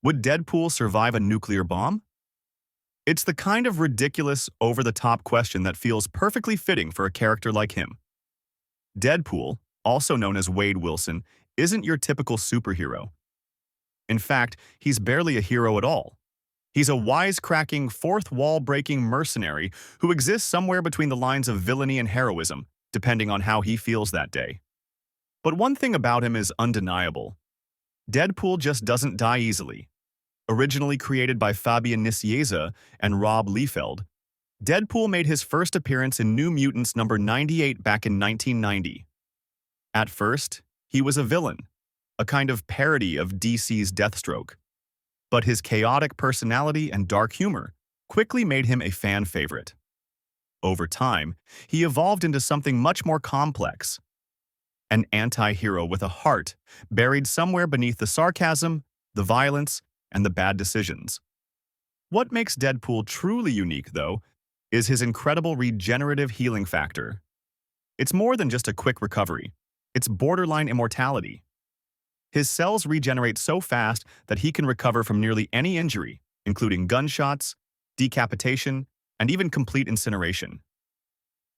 Would Deadpool survive a nuclear bomb? It's the kind of ridiculous, over-the-top question that feels perfectly fitting for a character like him. Deadpool, also known as Wade Wilson, isn't your typical superhero. In fact, he's barely a hero at all. He's a wisecracking, fourth-wall-breaking mercenary who exists somewhere between the lines of villainy and heroism, depending on how he feels that day. But one thing about him is undeniable. Deadpool just doesn't die easily. Originally created by Fabian Nicieza and Rob Liefeld, Deadpool made his first appearance in New Mutants number 98 back in 1990. At first, he was a villain, a kind of parody of DC's Deathstroke. But his chaotic personality and dark humor quickly made him a fan favorite. Over time, he evolved into something much more complex. An anti-hero with a heart buried somewhere beneath the sarcasm, the violence, and the bad decisions. What makes Deadpool truly unique, though, is his incredible regenerative healing factor. It's more than just a quick recovery. It's borderline immortality. His cells regenerate so fast that he can recover from nearly any injury, including gunshots, decapitation, and even complete incineration.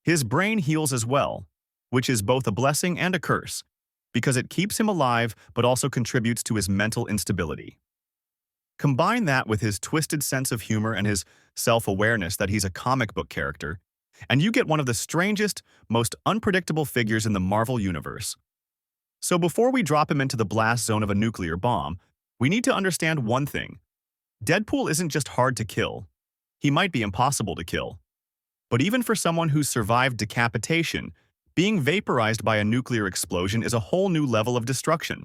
His brain heals as well, which is both a blessing and a curse, because it keeps him alive but also contributes to his mental instability. Combine that with his twisted sense of humor and his self-awareness that he's a comic book character, and you get one of the strangest, most unpredictable figures in the Marvel Universe. So before we drop him into the blast zone of a nuclear bomb, we need to understand one thing. Deadpool isn't just hard to kill. He might be impossible to kill. But even for someone who's survived decapitation, being vaporized by a nuclear explosion is a whole new level of destruction.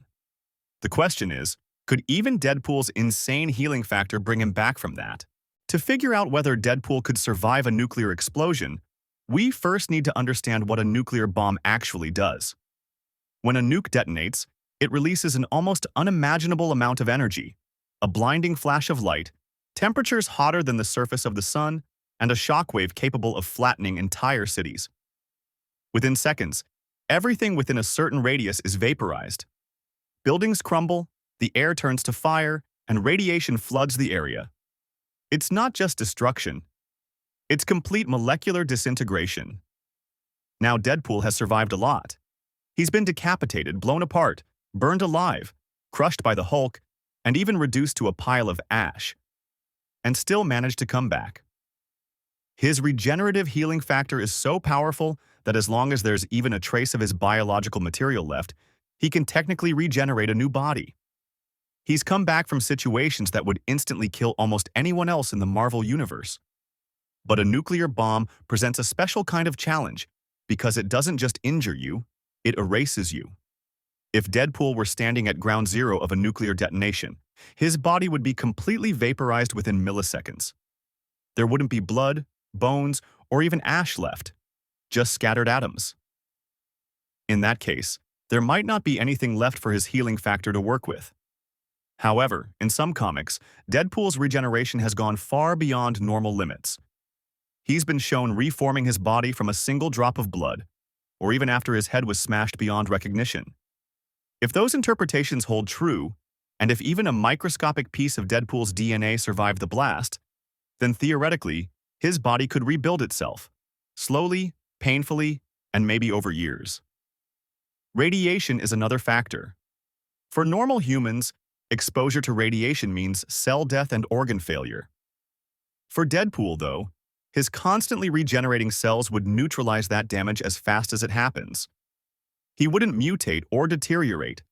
The question is, could even Deadpool's insane healing factor bring him back from that? To figure out whether Deadpool could survive a nuclear explosion, we first need to understand what a nuclear bomb actually does. When a nuke detonates, it releases an almost unimaginable amount of energy, a blinding flash of light, temperatures hotter than the surface of the sun, and a shockwave capable of flattening entire cities. Within seconds, everything within a certain radius is vaporized. Buildings crumble, the air turns to fire, and radiation floods the area. It's not just destruction. It's complete molecular disintegration. Now Deadpool has survived a lot. He's been decapitated, blown apart, burned alive, crushed by the Hulk, and even reduced to a pile of ash, and still managed to come back. His regenerative healing factor is so powerful that as long as there's even a trace of his biological material left, he can technically regenerate a new body. He's come back from situations that would instantly kill almost anyone else in the Marvel Universe. But a nuclear bomb presents a special kind of challenge because it doesn't just injure you, it erases you. If Deadpool were standing at ground zero of a nuclear detonation, his body would be completely vaporized within milliseconds. There wouldn't be blood, bones, or even ash left, just scattered atoms. In that case, there might not be anything left for his healing factor to work with. However, in some comics, Deadpool's regeneration has gone far beyond normal limits. He's been shown reforming his body from a single drop of blood, or even after his head was smashed beyond recognition. If those interpretations hold true, and if even a microscopic piece of Deadpool's DNA survived the blast, then theoretically, his body could rebuild itself, slowly, painfully, and maybe over years. Radiation is another factor. For normal humans, exposure to radiation means cell death and organ failure. For Deadpool, though, his constantly regenerating cells would neutralize that damage as fast as it happens. He wouldn't mutate or deteriorate.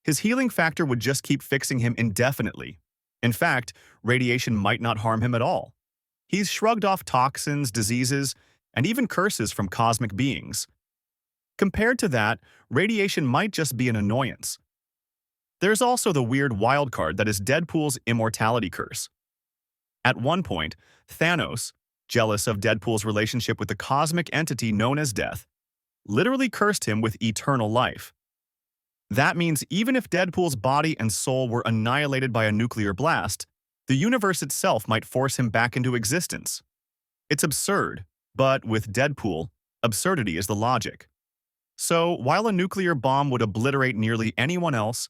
His healing factor would just keep fixing him indefinitely. In fact, radiation might not harm him at all. He's shrugged off toxins, diseases, and even curses from cosmic beings. Compared to that, radiation might just be an annoyance. There's also the weird wildcard that is Deadpool's immortality curse. At one point, Thanos, jealous of Deadpool's relationship with the cosmic entity known as Death, literally cursed him with eternal life. That means even if Deadpool's body and soul were annihilated by a nuclear blast, the universe itself might force him back into existence. It's absurd, but with Deadpool, absurdity is the logic. So, while a nuclear bomb would obliterate nearly anyone else,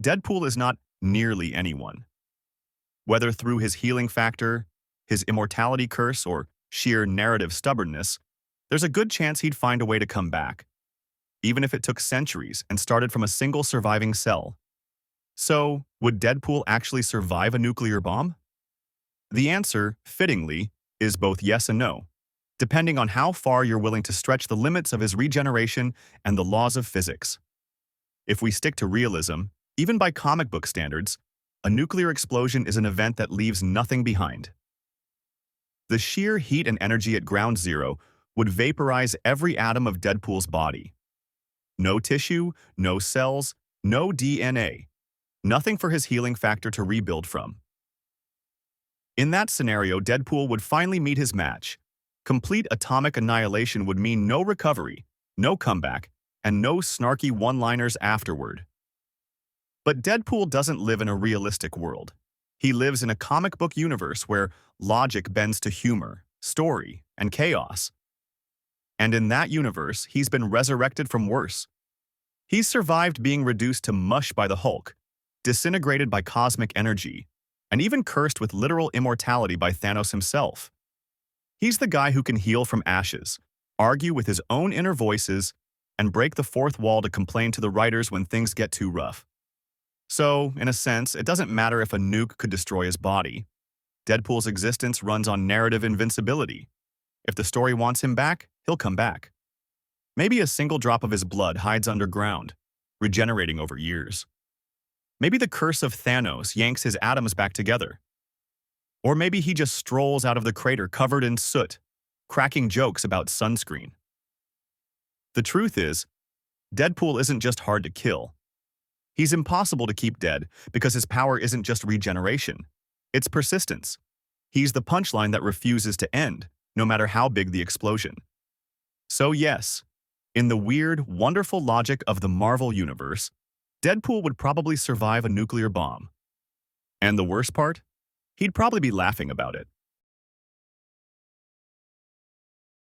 Deadpool is not nearly anyone. Whether through his healing factor, his immortality curse, or sheer narrative stubbornness, there's a good chance he'd find a way to come back, even if it took centuries and started from a single surviving cell. So, would Deadpool actually survive a nuclear bomb? The answer, fittingly, is both yes and no, depending on how far you're willing to stretch the limits of his regeneration and the laws of physics. If we stick to realism, even by comic book standards, a nuclear explosion is an event that leaves nothing behind. The sheer heat and energy at ground zero would vaporize every atom of Deadpool's body. No tissue, no cells, no DNA. Nothing for his healing factor to rebuild from. In that scenario, Deadpool would finally meet his match. Complete atomic annihilation would mean no recovery, no comeback, and no snarky one-liners afterward. But Deadpool doesn't live in a realistic world. He lives in a comic book universe where logic bends to humor, story, and chaos. And in that universe, he's been resurrected from worse. He's survived being reduced to mush by the Hulk, disintegrated by cosmic energy, and even cursed with literal immortality by Thanos himself. He's the guy who can heal from ashes, argue with his own inner voices, and break the fourth wall to complain to the writers when things get too rough. So, in a sense, it doesn't matter if a nuke could destroy his body. Deadpool's existence runs on narrative invincibility. If the story wants him back, he'll come back. Maybe a single drop of his blood hides underground, regenerating over years. Maybe the curse of Thanos yanks his atoms back together. Or maybe he just strolls out of the crater covered in soot, cracking jokes about sunscreen. The truth is, Deadpool isn't just hard to kill. He's impossible to keep dead because his power isn't just regeneration. It's persistence. He's the punchline that refuses to end, no matter how big the explosion. So yes, in the weird, wonderful logic of the Marvel Universe, Deadpool would probably survive a nuclear bomb. And the worst part? He'd probably be laughing about it.